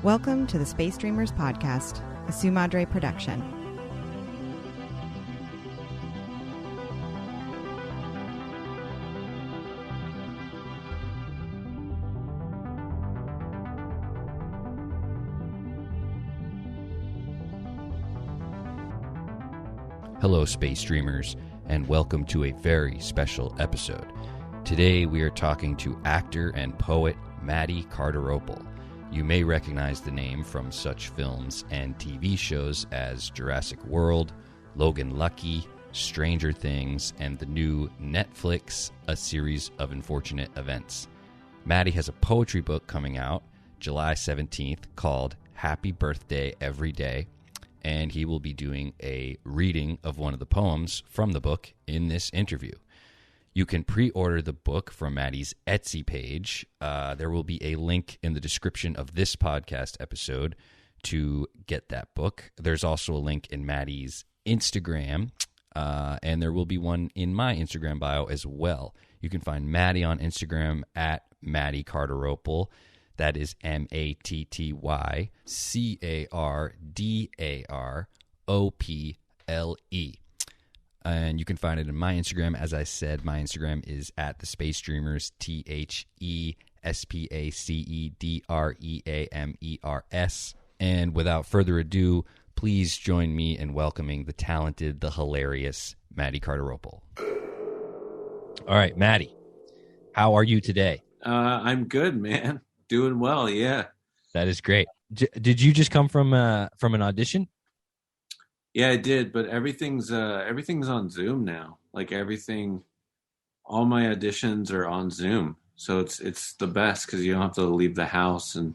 Welcome to the Space Dreamers podcast, a Sumadre production. Hello, Space Dreamers, and welcome to a very special episode. Today we are talking to actor and poet Matty Cardarople. You may recognize the name from such films and TV shows as Jurassic World, Logan Lucky, Stranger Things, and the new Netflix A Series of Unfortunate Events. Matty has a poetry book coming out July 17th called Happy Birthday Every Day, and he will be doing a reading of one of the poems from the book in this interview. You can pre-order the book from Matty's Etsy page. There will be a link in the description of this podcast episode to get that book. There's also a link in Matty's Instagram, and there will be one in my Instagram bio as well. You can find Matty on Instagram at Matty Cardarople. That is MattyCardarople. And you can find it in my Instagram. As I said, my Instagram is at the Space Dreamers, THESPACEDREAMERS. And without further ado, please join me in welcoming the talented, the hilarious Matty Cardarople. All right, Matty, how are you today? I'm good, man. Doing well, yeah. That is great. Did you just come from an audition? Yeah, I did, but everything's on Zoom now. Like all my auditions are on Zoom, so it's the best because you don't have to leave the house and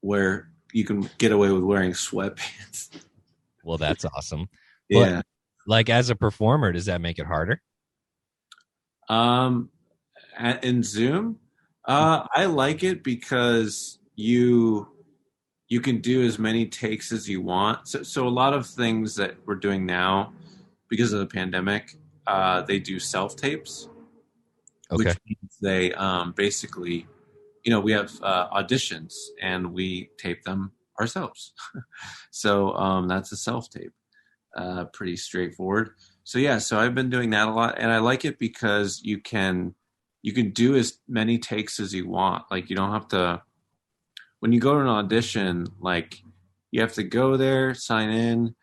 where you can get away with wearing sweatpants. Well, that's awesome. Yeah. But, as a performer, does that make it harder? In Zoom, I like it because you can do as many takes as you want. So a lot of things that we're doing now, because of the pandemic, they do self-tapes. Okay. Which means they basically, we have auditions and we tape them ourselves. So that's a self-tape. Pretty straightforward. So I've been doing that a lot, and I like it because you can do as many takes as you want. Like, you don't have to. When you go to an audition, you have to go there, sign in,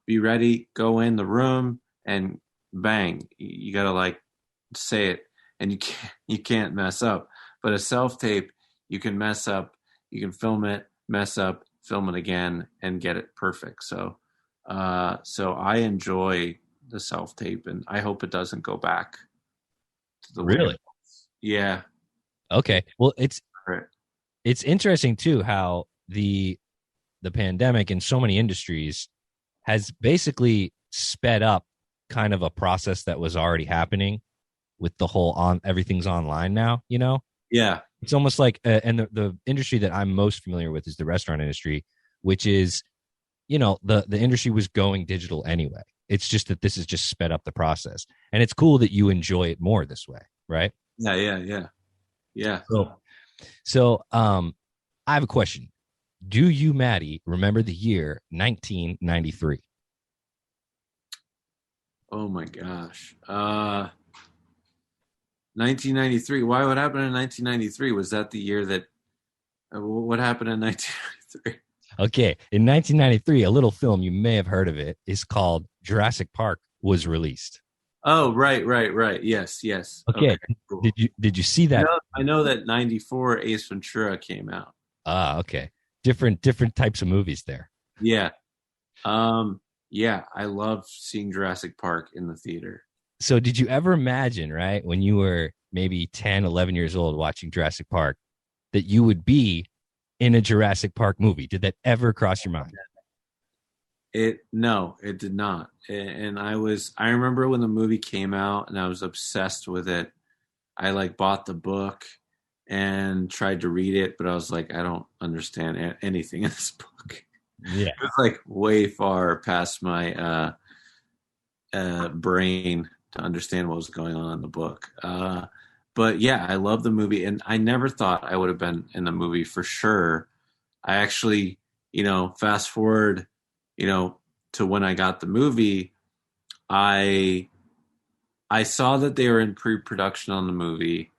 be ready, go in the room, and bang, you gotta say it, and you can't mess up. But a self-tape, you can mess up, you can film it, mess up, film it again, and get it perfect. So I enjoy the self-tape, and I hope it doesn't go back to the really. Yeah. Okay. Well, it's interesting too how the pandemic in so many industries has basically sped up kind of a process that was already happening with the whole everything's online now, Yeah. It's almost like and the industry that I'm most familiar with is the restaurant industry, which is, the industry was going digital anyway. It's just that this has just sped up the process. And it's cool that you enjoy it more this way, right? Yeah. So, I have a question. Do you, Matty, remember the year 1993? Oh my gosh. 1993. Why? What happened in 1993? Was that the year that, what happened in 1993? Okay. In 1993, a little film, you may have heard of it, is called Jurassic Park was released. Oh, right. Yes. Okay. Cool. Did you see that? I know that 94 Ace Ventura came out. Okay. Different types of movies there. Yeah. I love seeing Jurassic Park in the theater. So did you ever imagine, right, when you were maybe 10, 11 years old watching Jurassic Park, that you would be in a Jurassic Park movie? Did that ever cross your mind? No, it did not. And I remember when the movie came out and I was obsessed with it. I bought the book and tried to read it, but I was like, I don't understand anything in this book. Yeah. It was way far past my brain to understand what was going on in the book. but yeah, I love the movie, and I never thought I would have been in the movie for sure. I actually, fast forward, to when I got the movie, I I saw that they were in pre-production on the movie,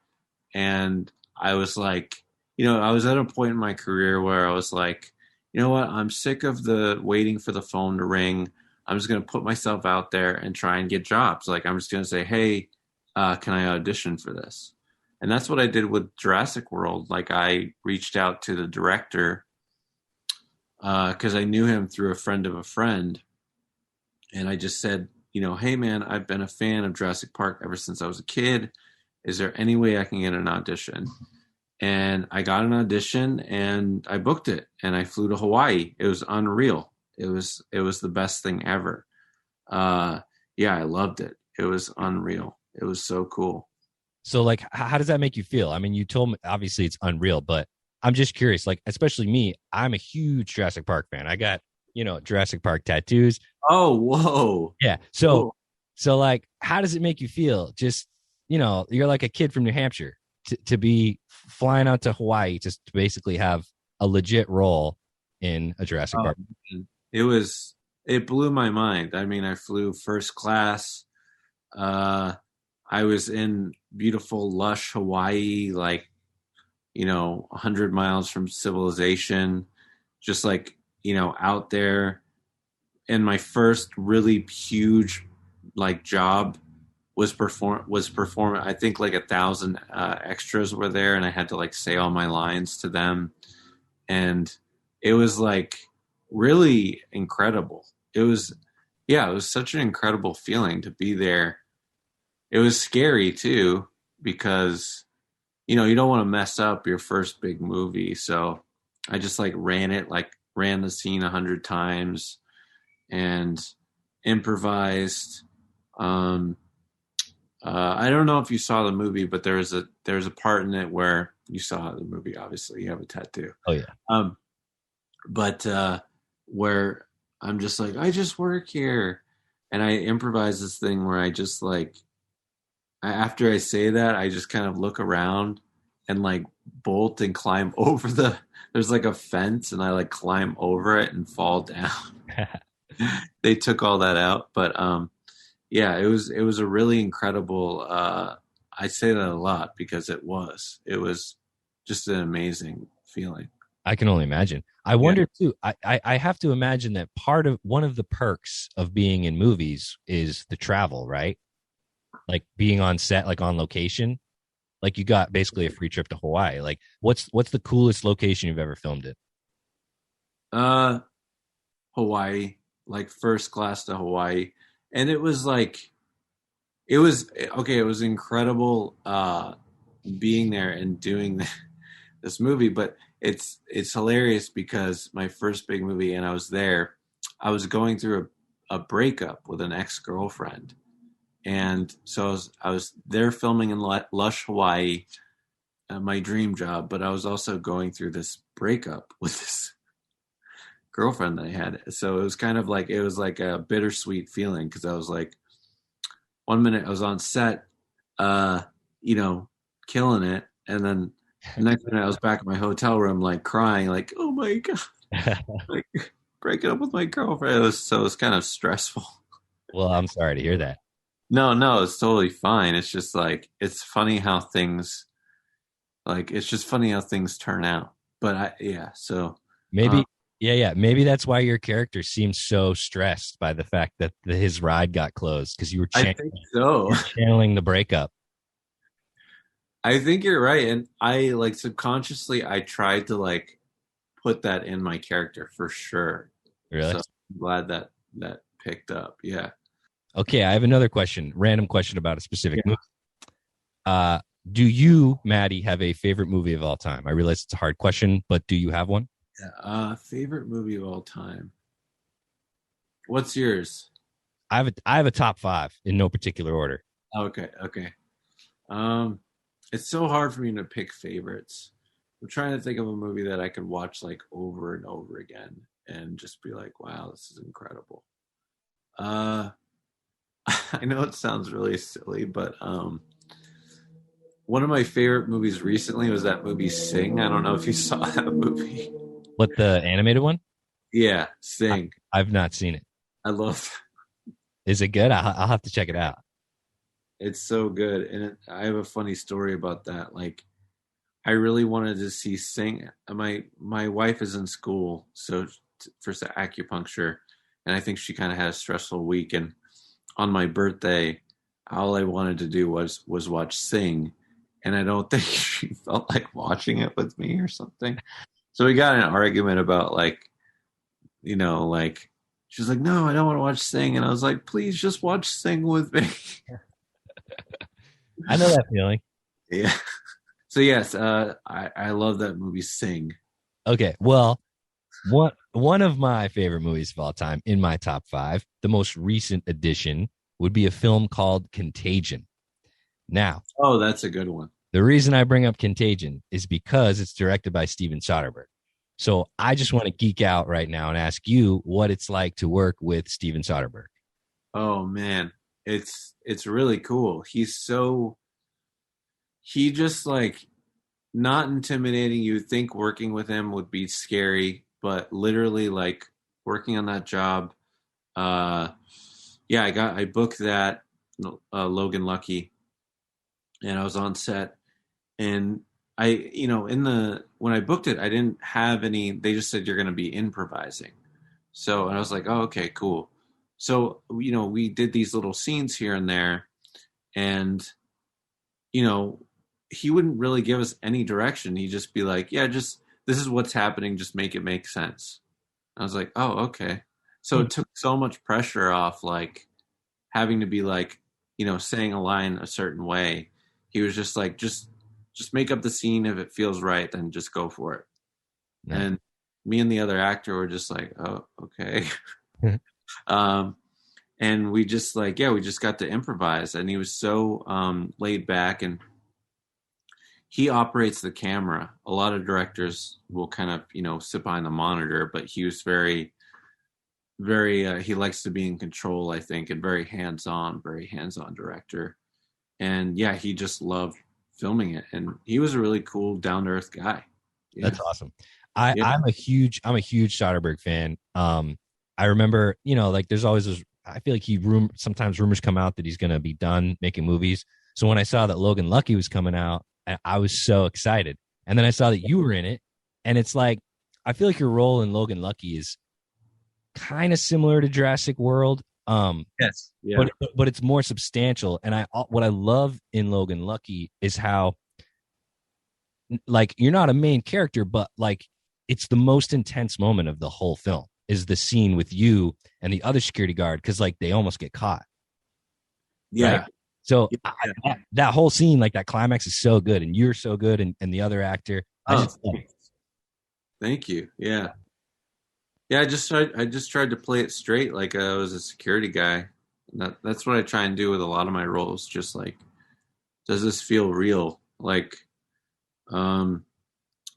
and I was like, I was at a point in my career where I was like, you know what, I'm sick of the waiting for the phone to ring. I'm just going to put myself out there and try and get jobs. Like, I'm just going to say, hey, can I audition for this? And that's what I did with Jurassic World. Like, I reached out to the director because I knew him through a friend of a friend. And I just said, hey, man, I've been a fan of Jurassic Park ever since I was a kid. Is there any way I can get an audition? And I got an audition and I booked it and I flew to Hawaii. It was unreal. It was the best thing ever. Yeah, I loved it. It was unreal. It was so cool. So, like, how does that make you feel? I mean, you told me obviously it's unreal, but I'm just curious. Like, especially me, I'm a huge Jurassic Park fan. I got Jurassic Park tattoos. Oh, whoa. Yeah. So like, how does it make you feel? Just you're like a kid from New Hampshire to be flying out to Hawaii to basically have a legit role in a Jurassic Park. It blew my mind. I mean, I flew first class. I was in beautiful, lush Hawaii, like, 100 miles from civilization, just like, out there. And my first really huge, like, job was perform. I think like 1,000 extras were there, and I had to like say all my lines to them, and it was like really incredible. It was such an incredible feeling to be there. It was scary too because you don't want to mess up your first big movie. So I just like ran the scene 100 times and improvised. I don't know if you saw the movie, but there's a part in it where you saw the movie. Obviously, you have a tattoo. Oh yeah. But where I'm just like, I just work here, and I improvise this thing where I just like, after I say that, I just kind of look around and like bolt and climb over there's like a fence, and I like climb over it and fall down. They took all that out, but yeah, it was a really incredible. I say that a lot because it was just an amazing feeling. I can only imagine. I wonder too. I have to imagine that one of the perks of being in movies is the travel, right? Like being on set, like on location. Like you got basically a free trip to Hawaii. Like what's the coolest location you've ever filmed it? Hawaii, like first class to Hawaii. And it was like, it was incredible being there and doing this movie, but it's hilarious because my first big movie, and I was there, I was going through a breakup with an ex-girlfriend. And so I was there filming in lush Hawaii, my dream job, but I was also going through this breakup with this girlfriend that I had. So it was kind of like, it was like a bittersweet feeling because I was like, one minute I was on set, killing it. And then the next minute I was back in my hotel room, like crying, like, oh my God, like breaking up with my girlfriend. It was kind of stressful. Well, I'm sorry to hear that. No, it's totally fine. It's just like, it's funny how things, like, it's just funny how things turn out. But so maybe, maybe that's why your character seems so stressed by the fact that his ride got closed because you were I think so. Channeling the breakup. I think you're right. And I like subconsciously, I tried to like put that in my character for sure. Really? So I'm glad that picked up. Yeah. Okay, I have another question, random question about a specific movie. Do you, Matty, have a favorite movie of all time? I realize it's a hard question, but do you have one? Yeah. Favorite movie of all time. What's yours? I have a top 5 in no particular order. Okay. It's so hard for me to pick favorites. I'm trying to think of a movie that I could watch like over and over again and just be like, wow, this is incredible. I know it sounds really silly, but One of my favorite movies recently was that movie Sing. I don't know if you saw that movie. What, the animated one? Yeah, I, Sing. I've not seen it. I love Is it good? I'll have to check it out. it's so good. And I have a funny story about that. Like I really wanted to see Sing. My wife is in school, so for acupuncture, and I think she kind of had a stressful week. And on my birthday, all I wanted to do was watch Sing, and I don't think she felt like watching it with me or something. So we got in an argument about like she's like, "No, I don't want to watch Sing," and I was like, "Please, just watch Sing with me." I know that feeling. Yeah. So yes, I love that movie Sing. Okay, well, one of my favorite movies of all time in my top five, the most recent addition, would be a film called Contagion. Now, Oh, that's a good one. the reason I bring up Contagion is because it's directed by Steven Soderbergh. So I just want to geek out right now and ask you what it's like to work with Steven Soderbergh. Oh man, it's really cool. He just like not intimidating. You would think working with him would be scary, but literally like working on that job. Uh, yeah, I booked that Logan Lucky, and I was on set, and when I booked it, I didn't have any. They just said you're going to be improvising. So, and I was like, oh, okay, cool. So, we did these little scenes here and there, and you know, he wouldn't really give us any direction. He'd just be like, yeah, just this is what's happening. Just make it make sense. I was like, oh, okay. So it took so much pressure off, like having to be like, saying a line a certain way. He was just like, just make up the scene. If it feels right, then just go for it. Nice. And me and the other actor were just like, oh, okay. um, and we just like, yeah, we just got to improvise. And he was so laid back, and he operates the camera. A lot of directors will kind of, sit behind the monitor, but he was very, very, he likes to be in control, I think, and very hands-on director. And yeah, he just loved filming it. And he was a really cool, down-to-earth guy. Yeah. That's awesome. I'm a huge Soderbergh fan. I remember, like there's always this, I feel like sometimes rumors come out that he's going to be done making movies. So when I saw that Logan Lucky was coming out, I was so excited. And then I saw that you were in it, and it's like, I feel like your role in Logan Lucky is kind of similar to Jurassic World. Yes. Yeah. But it's more substantial. And what I love in Logan Lucky is how, like, you're not a main character, but like it's the most intense moment of the whole film is the scene with you and the other security guard, because like they almost get caught. Yeah. Right? So Yeah. that whole scene, like that climax, is so good, and you're so good, and the other actor. Thank you. Yeah. Yeah, I just tried to play it straight, like I was a security guy. That's what I try and do with a lot of my roles. Just like, does this feel real? Like, when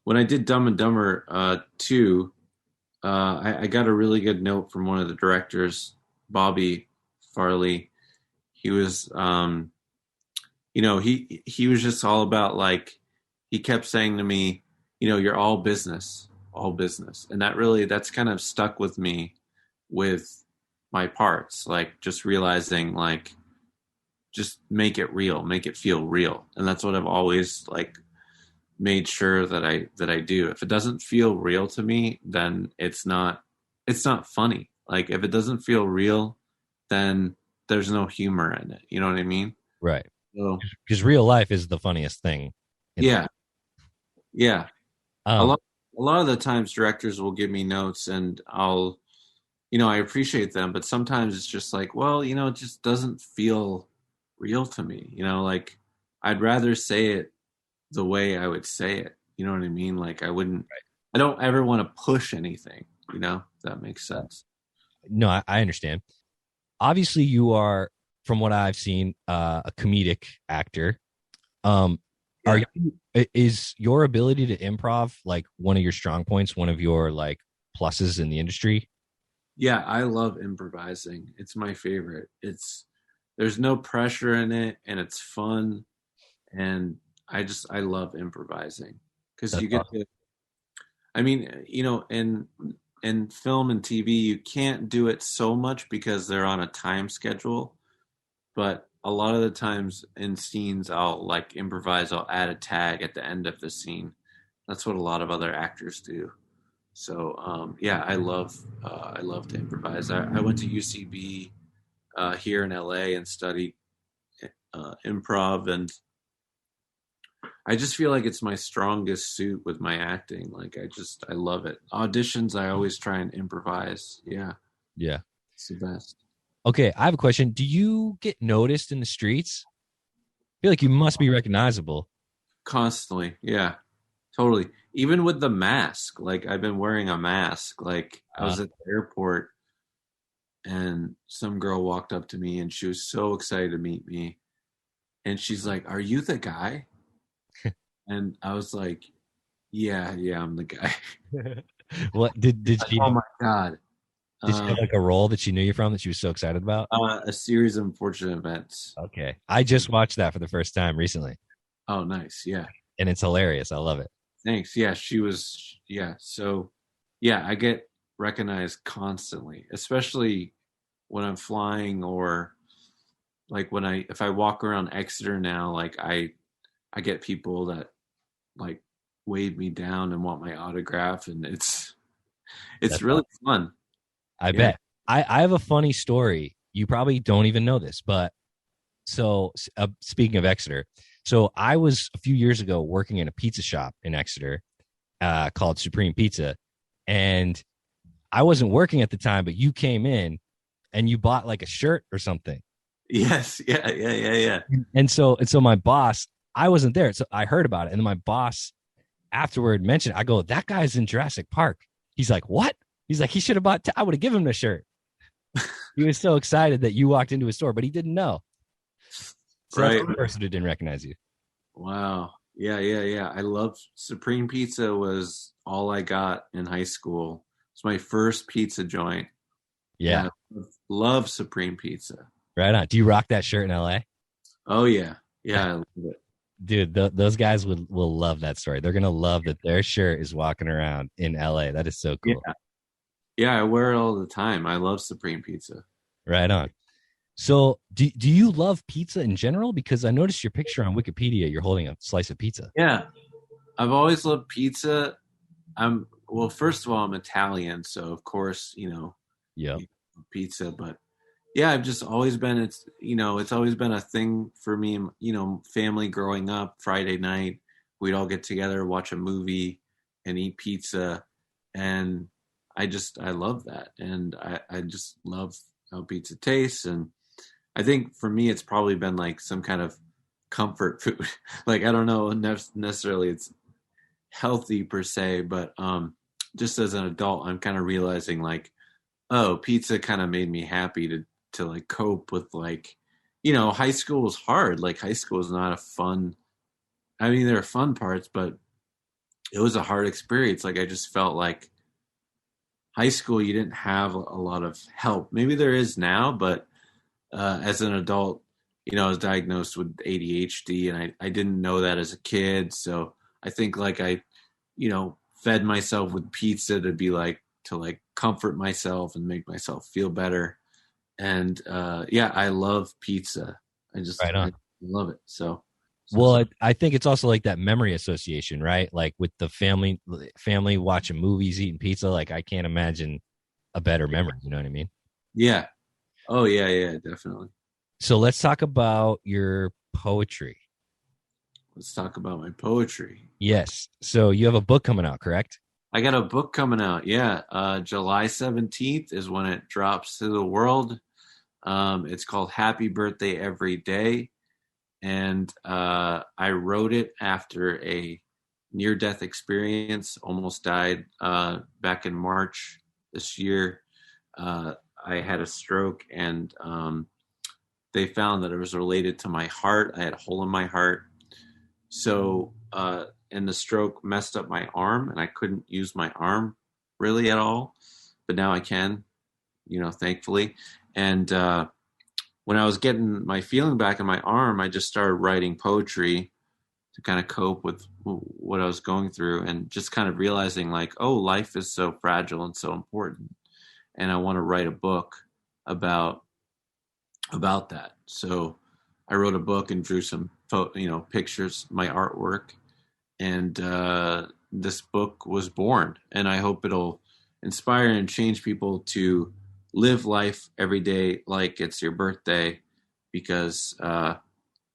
I did Dumb and Dumber 2, I got a really good note from one of the directors, Bobby Farley. He was, he was just all about like, he kept saying to me, you're all business, and that's kind of stuck with me with my parts, like just realizing like, just make it real, make it feel real, and that's what I've always like made sure that I do. If it doesn't feel real to me, then it's not funny. Like if it doesn't feel real, then there's no humor in it. You know what I mean? Right. So, because real life is the funniest thing. Yeah. Yeah. Um, A lot of the times directors will give me notes, and I'll, I appreciate them, but sometimes it's just like, well, it just doesn't feel real to me. Like I'd rather say it the way I would say it. You know what I mean? Like I wouldn't, I don't ever want to push anything, if that makes sense. No, I understand. Obviously you are, from what I've seen, a comedic actor. Yeah. Is your ability to improv like one of your strong points, one of your like pluses in the industry? Yeah, I love improvising. It's my favorite. There's no pressure in it, and it's fun, and I love improvising because That's you get awesome. to. I mean, in film and TV, you can't do it so much because they're on a time schedule. But a lot of the times in scenes, I'll like improvise. I'll add a tag at the end of the scene. That's what a lot of other actors do. So yeah, I love to improvise. I went to UCB here in LA and studied improv, and I just feel like it's my strongest suit with my acting. Like I love it. Auditions, I always try and improvise. Yeah, Yeah. it's the best. Okay, I have a question. Do you get noticed in the streets? I feel like you must be recognizable. Constantly, yeah, totally. Even with the mask, like I've been wearing a mask. Like I Uh, was at the airport and some girl walked up to me and she was so excited to meet me. And she's like, "Are you the guy?" And I was like, "Yeah, yeah, I'm the guy." what did Like, she oh my God. did she have like a role that she knew you from that she was so excited about? A series of unfortunate events. Okay. I just watched that for the first time recently, Oh, nice. Yeah. and it's hilarious. I love it. Thanks. Yeah, she was. Yeah. So, yeah, I get recognized constantly, especially when I'm flying or like if I walk around Exeter now, like I get people that like wave me down and want my autograph, and it's That's really awesome. fun. I Yeah. bet. I have a funny story. You probably don't even know this, but so speaking of Exeter, so I was a few years ago working in a pizza shop in Exeter called Supreme Pizza, and I wasn't working at the time, but you came in and you bought like a shirt or something. Yes. Yeah. Yeah. Yeah. Yeah. And so my boss, I wasn't there, so I heard about it, and then my boss afterward mentioned, I go, that guy's in Jurassic Park. He's like, what? He's like, he should have bought. I would have given him the shirt. He was so excited that you walked into his store, but he didn't know. So that's Right. the person who didn't recognize you. Wow. Yeah, yeah, yeah. I love Supreme Pizza was all I got in high school. It's my first pizza joint. Yeah, And I love Supreme Pizza. right on. Do you rock that shirt in LA? Oh yeah. Yeah, I love it. Dude, those guys will love that story. They're gonna love that their shirt is walking around in LA. That is so cool. Yeah. Yeah, I wear it all the time. I love Supreme Pizza. Right on. So, do you love pizza in general? Because I noticed your picture on Wikipedia. You're holding a slice of pizza. Yeah. I've always loved pizza. Well, first of all, I'm Italian, so of course, Yep. pizza, but yeah, I've just always been it's always been a thing for me, family growing up. Friday night we'd all get together, watch a movie and eat pizza, and I love that, and I just love how pizza tastes. And I think for me it's probably been like some kind of comfort food. Like I don't know necessarily it's healthy per se, but just as an adult I'm kind of realizing like, oh, pizza kind of made me happy to like cope with like, high school was hard. Like high school is not a fun. I mean, there are fun parts, but it was a hard experience. Like I just felt like high school you didn't have a lot of help. Maybe there is now, but as an adult, I was diagnosed with ADHD, and I didn't know that as a kid. So I think like fed myself with pizza to like comfort myself and make myself feel better. And yeah, I love pizza. Right I on. love it. Well, I think it's also like that memory association, right? Like with the family watching movies, eating pizza. Like I can't imagine a better memory. You know what I mean? Yeah. Oh yeah, yeah, definitely. So let's talk about your poetry. Let's talk about my poetry. Yes. So you have a book coming out, correct? I got a book coming out. Yeah. July 17th is when it drops to the world. It's called Happy Birthday Every Day. And I wrote it after a near-death experience. Almost died back in March this year. I had a stroke, and they found that it was related to my heart. I had a hole in my heart. So, and the stroke messed up my arm, and I couldn't use my arm really at all. But now I can, thankfully. And when I was getting my feeling back in my arm, I just started writing poetry kind of cope with what I was going through, and just kind of realizing like, oh, life is so fragile and so important, and I want to write a book about that. So I wrote a book and drew some pictures, my artwork, and this book was born. And I hope it'll inspire and change people to live life every day like it's your birthday, because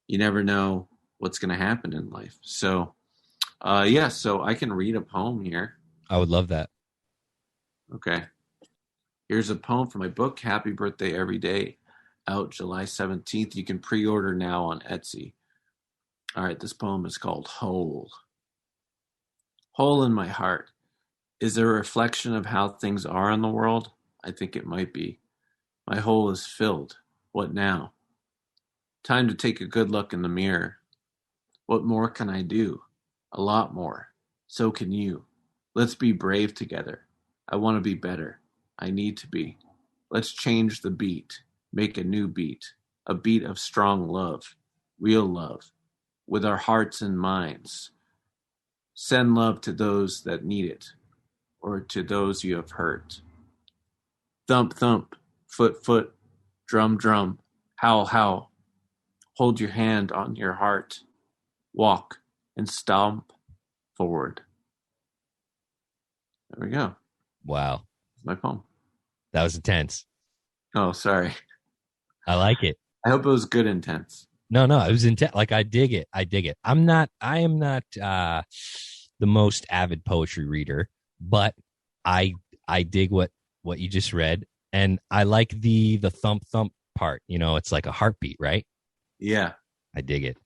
you never know what's going to happen in life. So so I can read a poem here. I would love that. Okay. Here's a poem from my book, Happy Birthday Every Day, out July 17th. You can pre-order now on Etsy. All right, this poem is called Hole. Hole in my heart. Is there a reflection of how things are in the world? I think it might be. My hole is filled. What now? Time to take a good look in the mirror. What more can I do? A lot more. So can you. Let's be brave together. I want to be better. I need to be. Let's change the beat. Make a new beat. A beat of strong love. Real love. With our hearts and minds. Send love to those that need it, or to those you have hurt. Thump, thump. Foot, foot. Drum, drum. Howl, howl. Hold your hand on your heart. Walk and stomp forward. There we go. Wow. That's my poem. That was intense. Oh, sorry. I like it. I hope it was good intense. No, it was intense. Like, I dig it. I am not the most avid poetry reader, but I dig what you just read. And I like the thump thump part. It's like a heartbeat, right? Yeah. I dig it.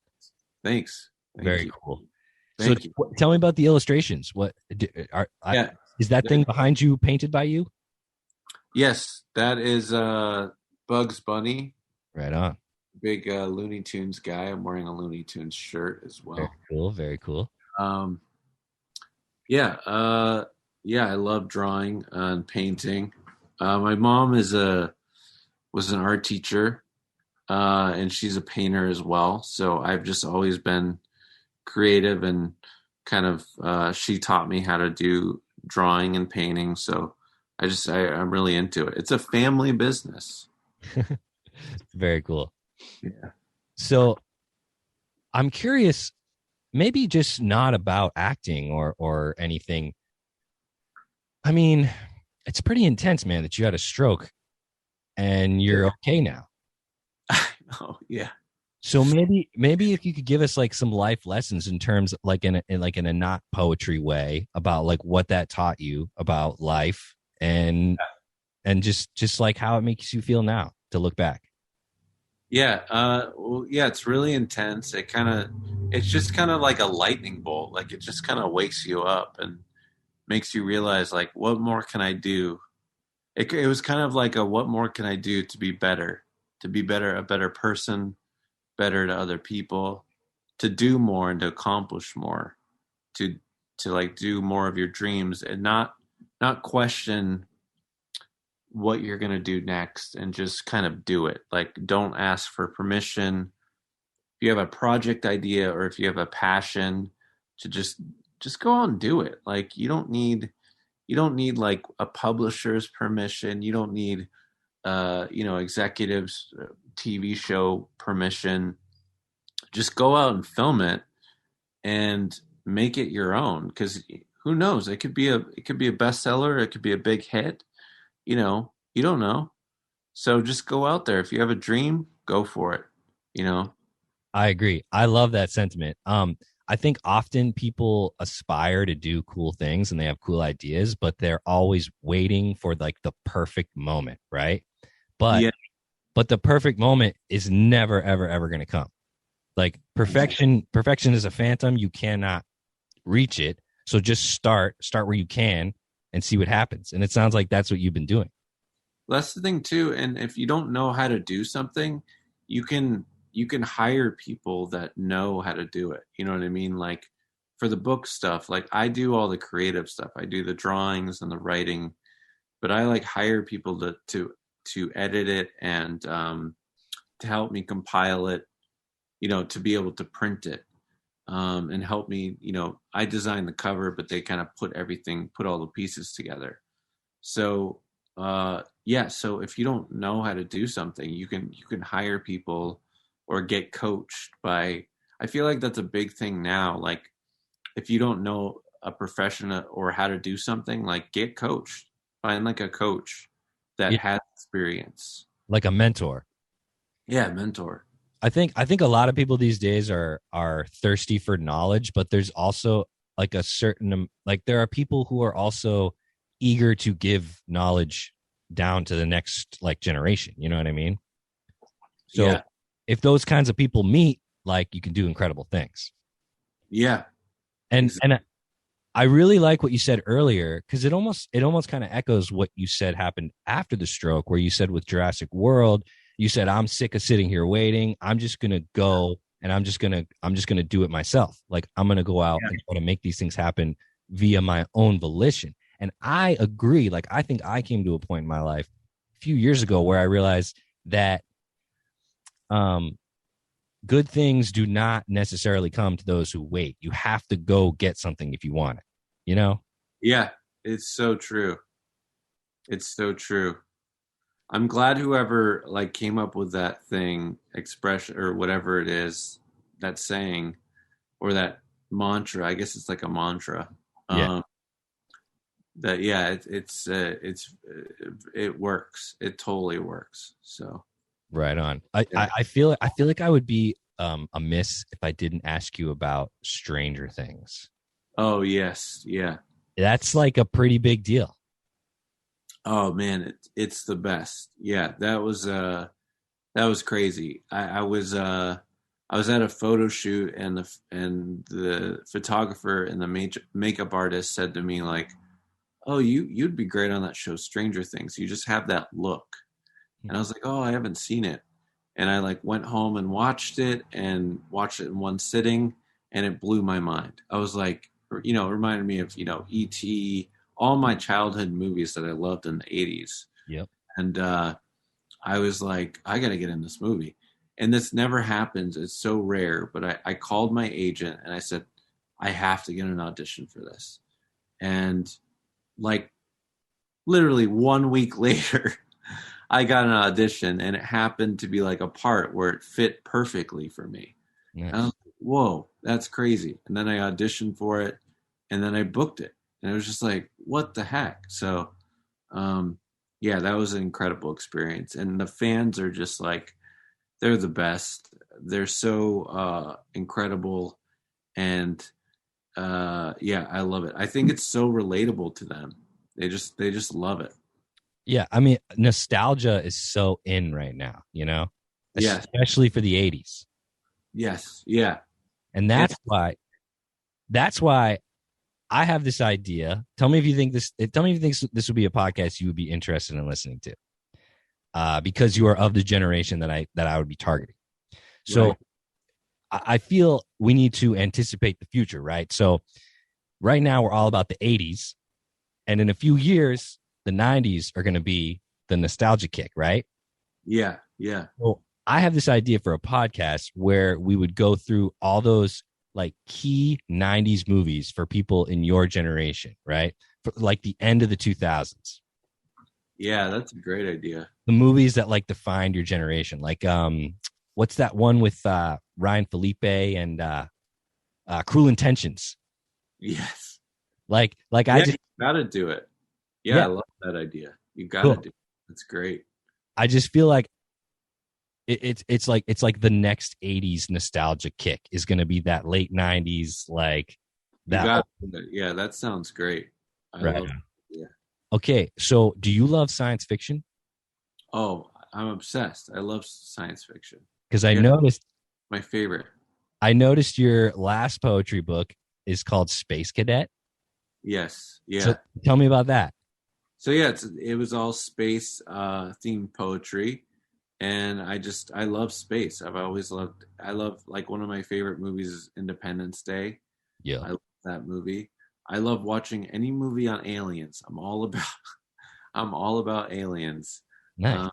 Thank Very you. cool. Thank you. Tell me about the illustrations. Is that thing behind you painted by you? Yes, that is Bugs Bunny. Right on. Big Looney Tunes guy. I'm wearing a Looney Tunes shirt as well. Very cool. I love drawing and painting. My mom was an art teacher, and she's a painter as well. So I've just always been creative, and kind of she taught me how to do drawing and painting. So I'm really into it. It's a family business. Very cool. Yeah. So I'm curious, maybe just not about acting or anything. I mean, it's pretty intense, man, that you had a stroke and you're okay now. Oh, yeah. So maybe if you could give us like some life lessons in terms of like in a not poetry way about like what that taught you about life and just like how it makes you feel now to look back. Yeah. It's really intense. It's just kind of like a lightning bolt. Like it just kind of wakes you up and makes you realize like, what more can I do? It was kind of like what more can I do to be better, a better person, better to other people, to do more and to accomplish more, to like do more of your dreams, and not question what you're going to do next, and just kind of do it. Like, don't ask for permission. If you have a project idea or if you have a passion, to just go out and do it. Like, you don't need like a publisher's permission. You don't need executives, TV show permission. Just go out and film it and make it your own, because who knows, it could be a bestseller, it could be a big hit. You don't know. So just go out there. If you have a dream, go for it. I agree. I love that sentiment. I think often people aspire to do cool things and they have cool ideas, but they're always waiting for like the perfect moment, right? But the perfect moment is never, ever, ever going to come. Like perfection is a phantom. You cannot reach it. So just start where you can and see what happens. And it sounds like that's what you've been doing. That's the thing too. And if you don't know how to do something, you can hire people that know how to do it. You know what I mean? Like for the book stuff, like I do all the creative stuff. I do the drawings and the writing, but I like hire people to edit it and to help me compile it, to be able to print it. and helped me. I designed the cover, but they kind of put all the pieces together. So so if you don't know how to do something, you can hire people or get coached by. I feel like that's a big thing now. Like if you don't know a profession or how to do something, like get coached. Find like a coach that has experience, like a mentor. Yeah, mentor. I think a lot of people these days are thirsty for knowledge, but there's also like a certain, like there are people who are also eager to give knowledge down to the next like generation. You know what I mean? So if those kinds of people meet, like you can do incredible things. Yeah. And I really like what you said earlier, because it almost kind of echoes what you said happened after the stroke, where you said with Jurassic World, you said, I'm sick of sitting here waiting. I'm just going to go and I'm just going to do it myself. Like I'm going to go out and try to make these things happen via my own volition. And I agree. Like, I think I came to a point in my life a few years ago where I realized that good things do not necessarily come to those who wait. You have to go get something if you want it, you know? Yeah, it's so true. It's so true. I'm glad whoever like came up with that thing, expression or whatever it is, that saying or that mantra. I guess it's like a mantra. Yeah. It works. It totally works. So right on. I feel like I would be amiss if I didn't ask you about Stranger Things. Oh yes, yeah. That's like a pretty big deal. Oh man, it's the best. Yeah, that was crazy. I was at a photo shoot and the photographer and the makeup artist said to me like, "Oh, you'd be great on that show Stranger Things. You just have that look." And I was like, "Oh, I haven't seen it." And I like went home and watched it in one sitting, and it blew my mind. I was like, it reminded me of, E.T., all my childhood movies that I loved in the 80s. Yep. And I was like, I got to get in this movie. And this never happens. It's so rare. But I called my agent and I said, I have to get an audition for this. And like literally 1 week later, I got an audition, and it happened to be like a part where it fit perfectly for me. Nice. And I was like, whoa, that's crazy. And then I auditioned for it, and then I booked it. And it was just like, what the heck? So, that was an incredible experience. And the fans are just like, they're the best. They're so incredible. And I love it. I think it's so relatable to them. They just love it. Yeah, I mean, nostalgia is so in right now, Yeah, especially for the 80s. Yes, yeah. And that's why I have this idea. Tell me if you think this would be a podcast you would be interested in listening to. Because you are of the generation that I would be targeting. So right. I feel we need to anticipate the future, right? So right now we're all about the 80s, and in a few years the 90s are going to be the nostalgia kick, right? Yeah, yeah. Well, I have this idea for a podcast where we would go through all those like key 90s movies for people in your generation, right? For like the end of the 2000s. Yeah, that's a great idea. The movies that like defined your generation. Like what's that one with Ryan Felipe and Cruel Intentions? Yes. I just you gotta do it. Yeah, I love that idea. You gotta do it. That's great. I just feel like it's like the next 80s nostalgia kick is going to be that late 90s, like that. Yeah, that sounds great. I love it. Yeah. Okay, so do you love science fiction? Oh, I'm obsessed. I love science fiction. Because I noticed my favorite. I noticed your last poetry book is called Space Cadet. Yes. Yeah. So tell me about that. So it was all space themed poetry. And I love space. I love like one of my favorite movies is Independence Day. Yeah. I love that movie. I love watching any movie on aliens. I'm all about aliens. Nice.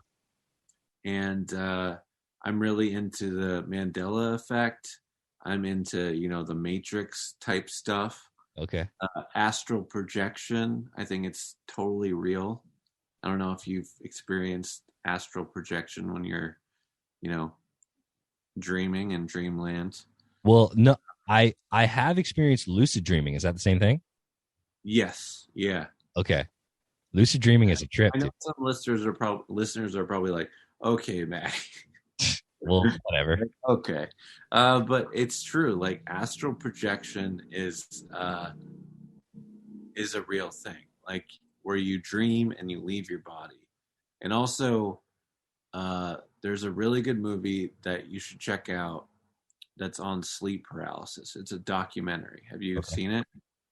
And I'm really into the Mandela effect. I'm into, the Matrix type stuff. Okay. Astral projection. I think it's totally real. I don't know if you've experienced astral projection when you're, dreaming in dreamland. Well, no, I have experienced lucid dreaming. Is that the same thing? Yes. Yeah. Okay. Lucid dreaming is a trip, I know dude. some listeners are probably like, okay, Matt. Well, whatever. Okay. But it's true. Like astral projection is a real thing. Like where you dream and you leave your body. And also, there's a really good movie that you should check out that's on sleep paralysis. It's a documentary. Have you seen it?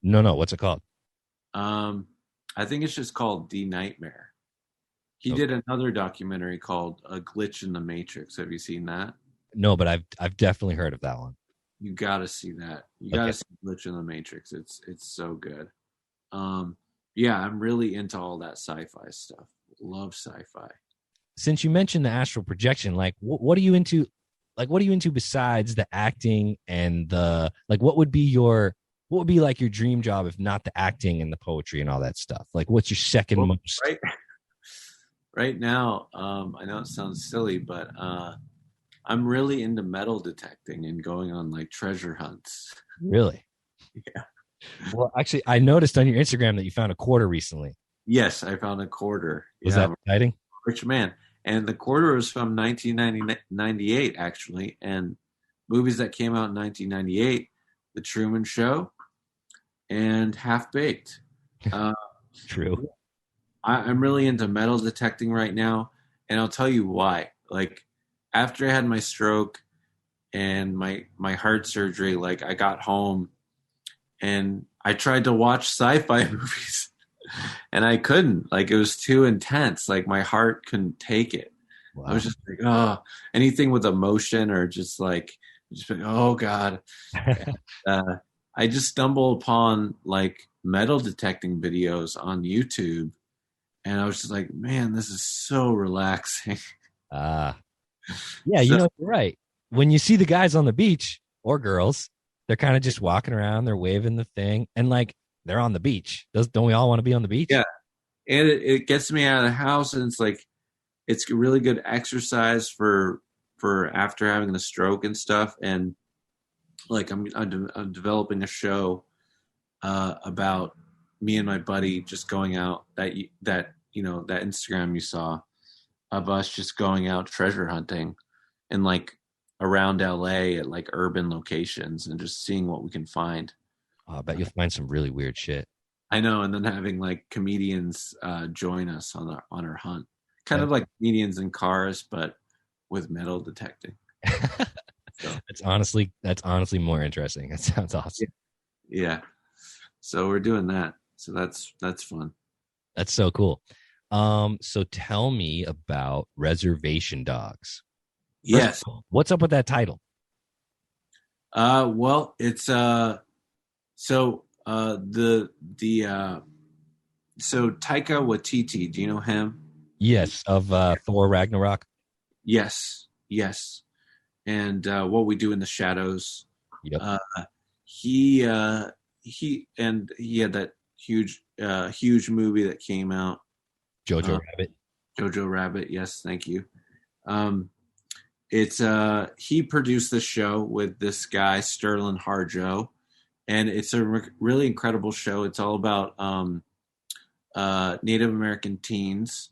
No. What's it called? I think it's just called The Nightmare. He did another documentary called A Glitch in the Matrix. Have you seen that? No, but I've definitely heard of that one. You got to see that. You got to see Glitch in the Matrix. It's so good. Yeah, I'm really into all that sci-fi stuff. Love sci-fi. Since you mentioned the astral projection, like what are you into? Like what are you into besides the acting and the like? What would be like your dream job if not the acting and the poetry and all that stuff? Like what's your second most? Right now, I know it sounds silly, but I'm really into metal detecting and going on like treasure hunts. Really? Yeah. Well, actually, I noticed on your Instagram that you found a quarter recently. Yes, I found a quarter. Was that exciting? Rich man. And the quarter was from 1998, actually. And movies that came out in 1998, The Truman Show and Half Baked. True. I'm really into metal detecting right now. And I'll tell you why. Like, after I had my stroke and my heart surgery, like, I got home and I tried to watch sci-fi movies. And I couldn't. Like, it was too intense. Like, my heart couldn't take it. Wow. I was just like, oh, anything with emotion or just like, oh God. And, I just stumbled upon like metal detecting videos on YouTube, and I was just like, man, this is so relaxing. Yeah, you're right. When you see the guys on the beach or girls, they're kind of just walking around, they're waving the thing, and like they're on the beach. Don't we all want to be on the beach? Yeah. And it gets me out of the house, and it's like, it's a really good exercise for after having the stroke and stuff. And like, I'm developing a show about me and my buddy just going out that Instagram you saw of us just going out treasure hunting and like around LA at like urban locations and just seeing what we can find. Oh, I bet you'll find some really weird shit. I know. And then having like comedians join us on our hunt, kind of like comedians in cars, but with metal detecting. So. That's honestly more interesting. That sounds awesome. Yeah. So we're doing that. So that's fun. That's so cool. So tell me about Reservation Dogs. Yes. What's up with that title? Well, it's so Taika Waititi, do you know him? Yes, of Thor Ragnarok. Yes. And What We Do in the Shadows. Yep. He had that huge movie that came out. Jojo Rabbit. Jojo Rabbit. Yes, thank you. It's he produced the show with this guy Sterling Harjo, and it's a really incredible show. It's all about Native American teens,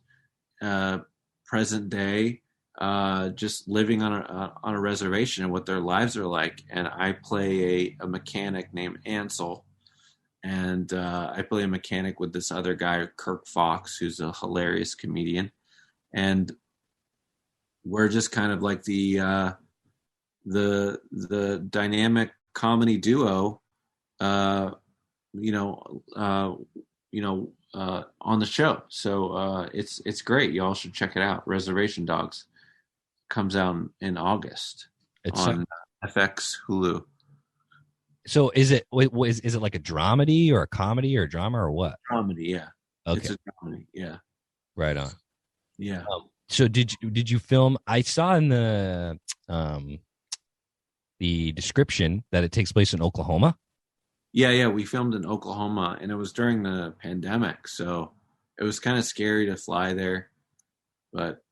present day. Just living on a reservation and what their lives are like. And I play a mechanic named Ansel, and I play a mechanic with this other guy, Kirk Fox, who's a hilarious comedian. And we're just kind of like the dynamic comedy duo, on the show. So it's great. Y'all should check it out. Reservation Dogs comes out in August on FX Hulu. So is it like a dramedy or a comedy or a drama or what? Comedy, yeah. Okay. It's a comedy, yeah. Right on. Yeah. So did you film? I saw in the the description that it takes place in Oklahoma. Yeah, we filmed in Oklahoma, and it was during the pandemic, so it was kind of scary to fly there, but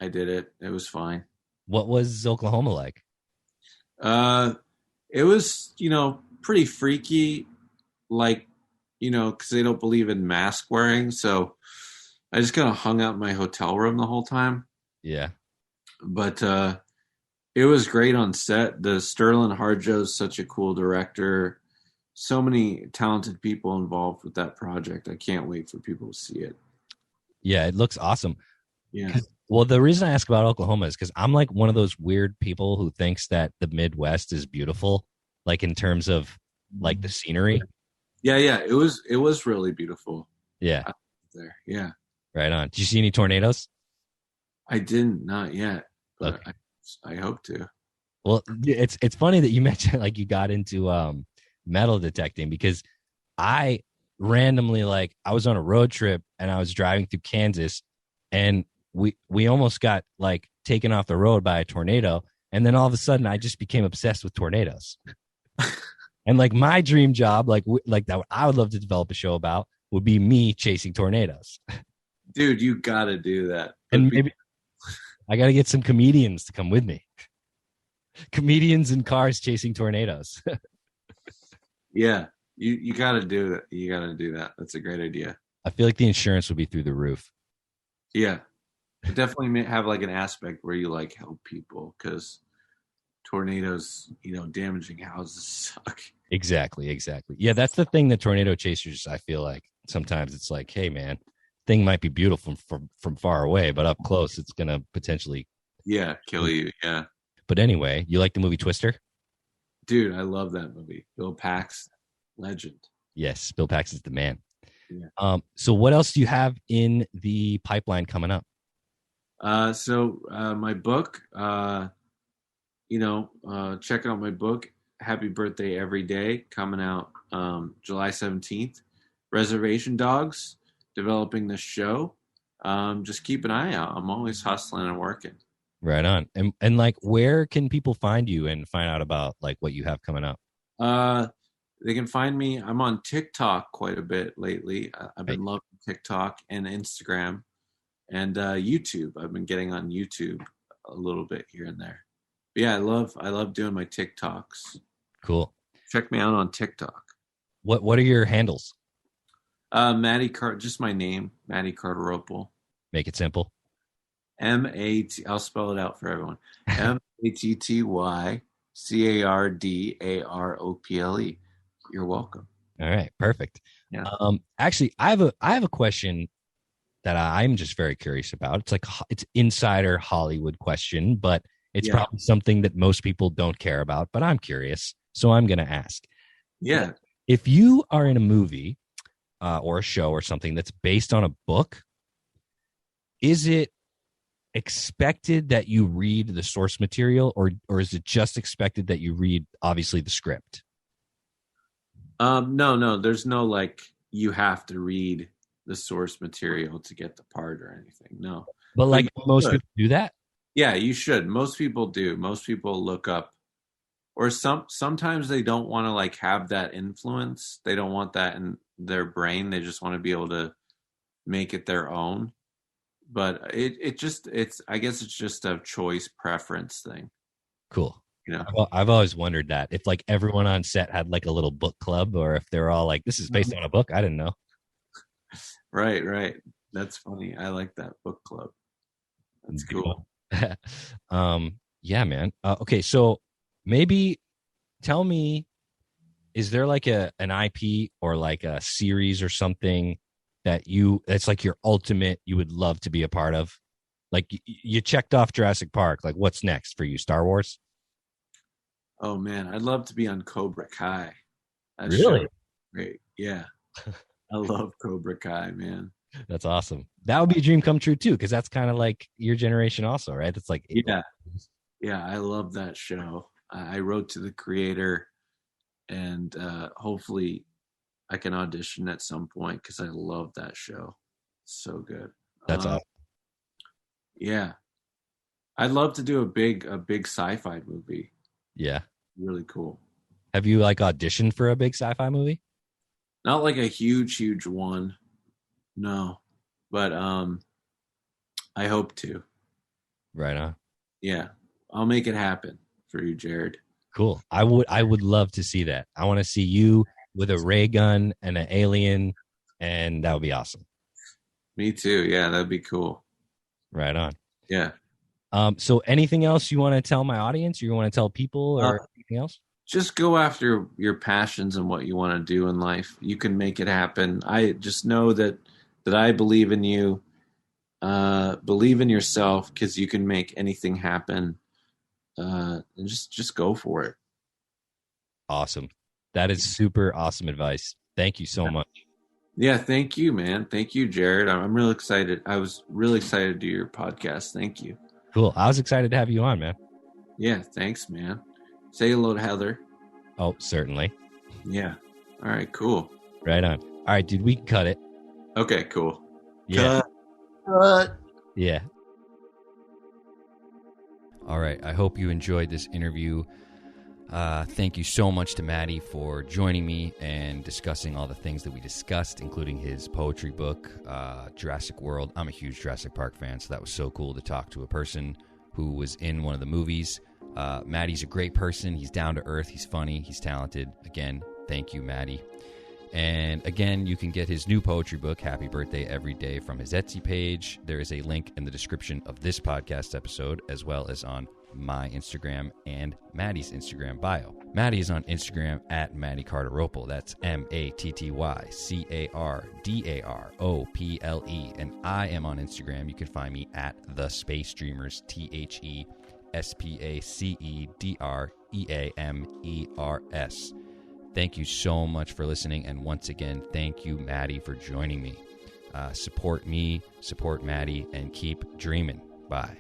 I did it. It was fine. What was Oklahoma like? Uh, it was, pretty freaky, like, because they don't believe in mask wearing, so I just kind of hung out in my hotel room the whole time. Yeah. But it was great on set. The Sterling Harjo is such a cool director. So many talented people involved with that project. I can't wait for people to see it. Yeah, it looks awesome. Yeah. Well, the reason I ask about Oklahoma is because I'm like one of those weird people who thinks that the Midwest is beautiful, like in terms of like the scenery. Yeah. It was really beautiful. Yeah. There. Yeah. Right on. Did you see any tornadoes? I didn't, not yet, but Okay. I hope to. Well, it's funny that you mentioned like you got into metal detecting because I randomly like I was on a road trip and I was driving through Kansas and we almost got like taken off the road by a tornado, and then all of a sudden I just became obsessed with tornadoes. And like my dream job, like that I would love to develop a show about would be me chasing tornadoes. Dude, you got to do that. And maybe I got to get some comedians to come with me. Comedians in cars chasing tornadoes. Yeah, you got to do that. You got to do that. That's a great idea. I feel like the insurance would be through the roof. Yeah, but definitely have like an aspect where you like help people because tornadoes, damaging houses suck. Exactly. Yeah, that's the thing that tornado chasers, I feel like sometimes it's like, hey man, thing might be beautiful from far away, but up close it's gonna potentially kill you. Yeah. But anyway, you like the movie Twister? Dude, I love that movie. Bill Paxton, legend. Yes, Bill Paxton's the man. Yeah. So what else do you have in the pipeline coming up? So my book, check out my book, Happy Birthday Every Day, coming out July 17th. Reservation Dogs, developing this show. Just keep an eye out. I'm always hustling and working. Right on. And like, where can people find you and find out about like what you have coming up? They can find me. I'm on TikTok quite a bit lately. I've been loving TikTok and Instagram and YouTube. I've been getting on YouTube a little bit here and there. But yeah, I love doing my TikToks. Cool. Check me out on TikTok. What are your handles? Just my name, Matty Cardarople. Make it simple. I'll spell it out for everyone. MattyCardarople. You're welcome. All right, perfect. Yeah. Actually, I have a question that I'm just very curious about. It's insider Hollywood question, but it's probably something that most people don't care about, but I'm curious, so I'm going to ask. Yeah. If you are in a movie or a show or something that's based on a book, is it expected that you read the source material or is it just expected that you read obviously the script? No, there's no like you have to read the source material to get the part or anything. No. But like most people do that? Yeah, you should. Most people do. Most people look up, or sometimes they don't want to like have that influence. They don't want that in their brain. They just want to be able to make it their own. But it's I guess it's just a choice preference thing. Cool. I've always wondered that if like everyone on set had like a little book club, or if they're all like, this is based on a book. I didn't know. Right. That's funny. I like that book club. That's cool. Yeah, man. Okay, so maybe tell me, is there like an IP or like a series or something that's like your ultimate you would love to be a part of? Like you checked off Jurassic Park. Like what's next for you? Star Wars? Oh man, I'd love to be on Cobra Kai. That really? Show. Great. Yeah. I love Cobra Kai, man. That's awesome. That would be a dream come true too, because that's kind of like your generation also, right? It's like yeah, I love that show. I wrote to the creator, and hopefully I can audition at some point because I love that show. It's so good. That's awesome. Yeah, I'd love to do a big sci-fi movie. Yeah. really cool. Have you like auditioned for a big sci-fi movie? Not like a huge one, no, but I hope to. Right on. Yeah, I'll make it happen for you, Jared. Cool. I would love to see that. I want to see you with a ray gun and an alien, and that would be awesome. Me too. Yeah, that'd be cool. Right on. Yeah. So anything else you want to tell my audience? You want to tell people or anything else? Just go after your passions and what you want to do in life. You can make it happen. I just know that I believe in you. Believe in yourself, because you can make anything happen. And just go for it. Awesome. That is super awesome advice. Thank you so much. Yeah, thank you, man. Thank you, Jared. I'm really excited. I was really excited to do your podcast. Thank you. Cool. I was excited to have you on, man. Yeah, thanks, man. Say hello to Heather. Oh, certainly. Yeah. All right, cool. Right on. All right, dude, we can cut it. Okay, cool. Yeah. Cut. Yeah. All right. I hope you enjoyed this interview. Thank you so much to Matty for joining me and discussing all the things that we discussed, including his poetry book, Jurassic World. I'm a huge Jurassic Park fan, so that was so cool to talk to a person who was in one of the movies. Matty's a great person. He's down to earth. He's funny. He's talented. Again, thank you, Matty. And again, you can get his new poetry book, Happy Birthday Every Day, from his Etsy page. There is a link in the description of this podcast episode, as well as on my Instagram and Matty's Instagram bio. Matty is on Instagram at Matty Cardarople. That's MattyCardarople. And I am on Instagram. You can find me at The Space Dreamers, TheSpacedreamers. Thank you so much for listening. And once again, thank you, Matty, for joining me. Support me, support Matty, and keep dreaming. Bye.